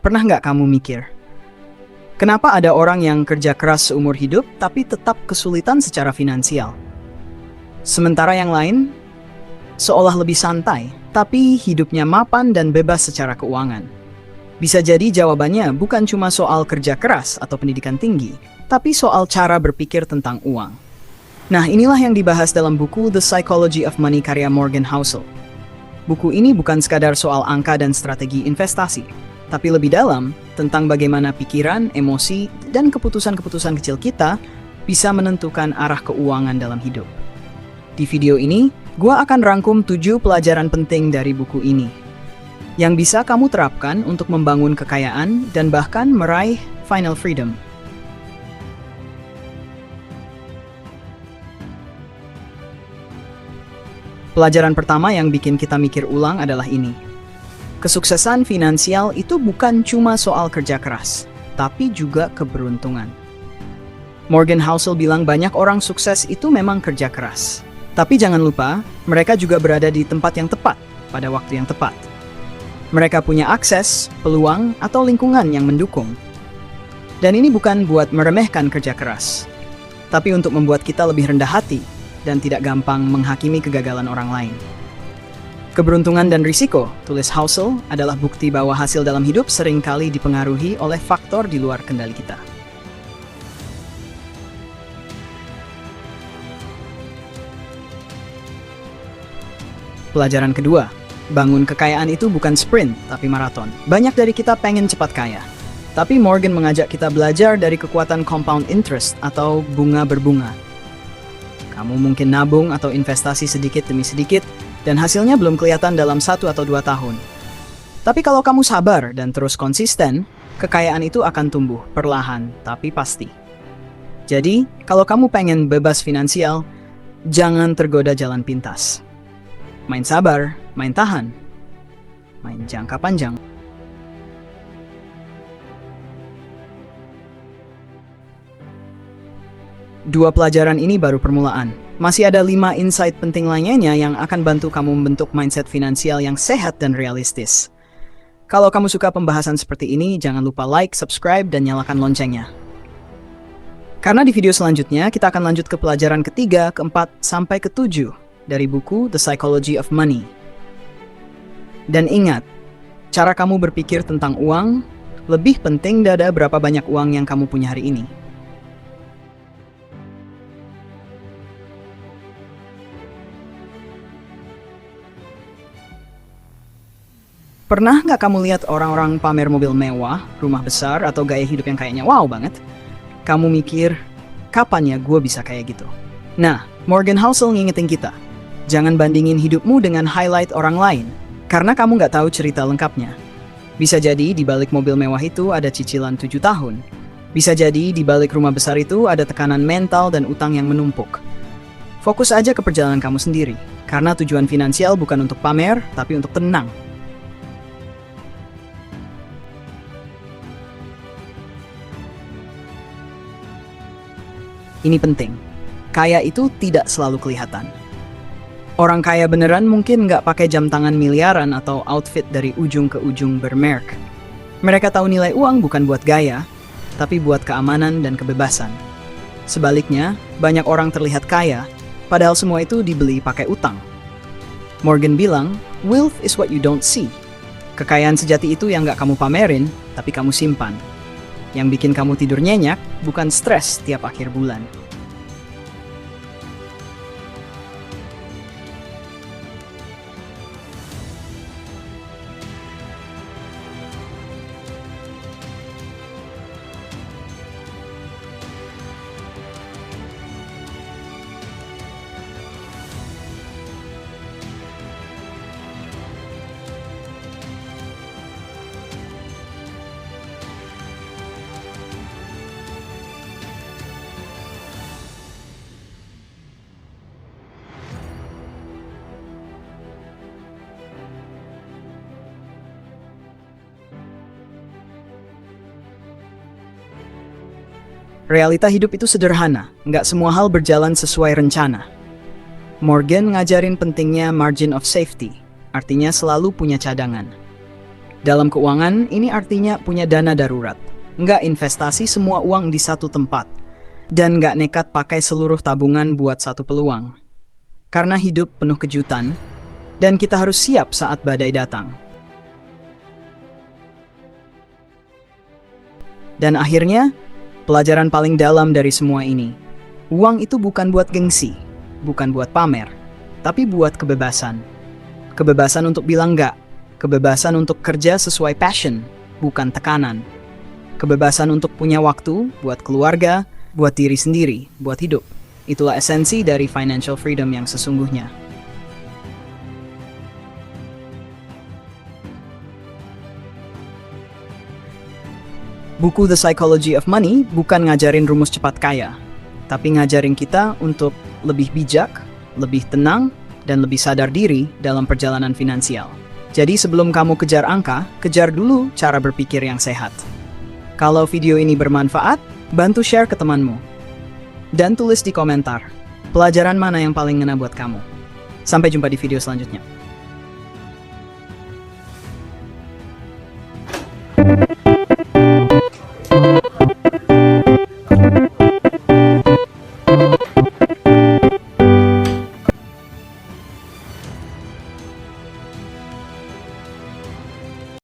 Pernah nggak kamu mikir, kenapa ada orang yang kerja keras seumur hidup tapi tetap kesulitan secara finansial? Sementara yang lain seolah lebih santai, tapi hidupnya mapan dan bebas secara keuangan. Bisa jadi jawabannya bukan cuma soal kerja keras atau pendidikan tinggi, tapi soal cara berpikir tentang uang. Nah, inilah yang dibahas dalam buku The Psychology of Money karya Morgan Housel. Buku ini bukan sekadar soal angka dan strategi investasi, tapi lebih dalam tentang bagaimana pikiran, emosi, dan keputusan-keputusan kecil kita bisa menentukan arah keuangan dalam hidup. Di video ini, gua akan rangkum 7 pelajaran penting dari buku ini yang bisa kamu terapkan untuk membangun kekayaan dan bahkan meraih financial freedom. Pelajaran pertama yang bikin kita mikir ulang adalah ini. Kesuksesan finansial itu bukan cuma soal kerja keras, tapi juga keberuntungan. Morgan Housel bilang banyak orang sukses itu memang kerja keras. Tapi jangan lupa, mereka juga berada di tempat yang tepat, pada waktu yang tepat. Mereka punya akses, peluang, atau lingkungan yang mendukung. Dan ini bukan buat meremehkan kerja keras, tapi untuk membuat kita lebih rendah hati dan tidak gampang menghakimi kegagalan orang lain. Keberuntungan dan risiko, tulis Housel, adalah bukti bahwa hasil dalam hidup seringkali dipengaruhi oleh faktor di luar kendali kita. Pelajaran kedua, bangun kekayaan itu bukan sprint, tapi maraton. Banyak dari kita pengen cepat kaya. Tapi Morgan mengajak kita belajar dari kekuatan compound interest atau bunga berbunga. Kamu mungkin nabung atau investasi sedikit demi sedikit, dan hasilnya belum kelihatan dalam 1 atau 2 tahun. Tapi kalau kamu sabar dan terus konsisten, kekayaan itu akan tumbuh perlahan, tapi pasti. Jadi, kalau kamu pengen bebas finansial, jangan tergoda jalan pintas. Main sabar, main tahan, main jangka panjang. Dua pelajaran ini baru permulaan. Masih ada 5 insight penting lainnya yang akan bantu kamu membentuk mindset finansial yang sehat dan realistis. Kalau kamu suka pembahasan seperti ini, jangan lupa like, subscribe, dan nyalakan loncengnya. Karena di video selanjutnya, kita akan lanjut ke pelajaran ketiga, keempat, sampai ke-7 dari buku The Psychology of Money. Dan ingat, cara kamu berpikir tentang uang lebih penting dari berapa banyak uang yang kamu punya hari ini. Pernah nggak kamu lihat orang-orang pamer mobil mewah, rumah besar, atau gaya hidup yang kayaknya wow banget? Kamu mikir, kapan ya gue bisa kayak gitu? Nah, Morgan Housel ngingetin kita, jangan bandingin hidupmu dengan highlight orang lain, karena kamu nggak tahu cerita lengkapnya. Bisa jadi di balik mobil mewah itu ada cicilan 7 tahun. Bisa jadi di balik rumah besar itu ada tekanan mental dan utang yang menumpuk. Fokus aja ke perjalanan kamu sendiri, karena tujuan finansial bukan untuk pamer, tapi untuk tenang. Ini penting, kaya itu tidak selalu kelihatan. Orang kaya beneran mungkin nggak pakai jam tangan miliaran atau outfit dari ujung ke ujung bermerek. Mereka tahu nilai uang bukan buat gaya, tapi buat keamanan dan kebebasan. Sebaliknya, banyak orang terlihat kaya, padahal semua itu dibeli pakai utang. Morgan bilang, wealth is what you don't see. Kekayaan sejati itu yang nggak kamu pamerin, tapi kamu simpan. Yang bikin kamu tidur nyenyak, bukan stres tiap akhir bulan. Realita hidup itu sederhana, nggak semua hal berjalan sesuai rencana. Morgan ngajarin pentingnya margin of safety, artinya selalu punya cadangan. Dalam keuangan, ini artinya punya dana darurat. Nggak investasi semua uang di satu tempat. Dan nggak nekat pakai seluruh tabungan buat satu peluang. Karena hidup penuh kejutan, dan kita harus siap saat badai datang. Dan akhirnya, pelajaran paling dalam dari semua ini. Uang itu bukan buat gengsi, bukan buat pamer, tapi buat kebebasan. Kebebasan untuk bilang enggak, kebebasan untuk kerja sesuai passion, bukan tekanan. Kebebasan untuk punya waktu buat keluarga, buat diri sendiri, buat hidup. Itulah esensi dari financial freedom yang sesungguhnya. Buku The Psychology of Money bukan ngajarin rumus cepat kaya, tapi ngajarin kita untuk lebih bijak, lebih tenang, dan lebih sadar diri dalam perjalanan finansial. Jadi sebelum kamu kejar angka, kejar dulu cara berpikir yang sehat. Kalau video ini bermanfaat, bantu share ke temanmu. Dan tulis di komentar, pelajaran mana yang paling ngena buat kamu. Sampai jumpa di video selanjutnya.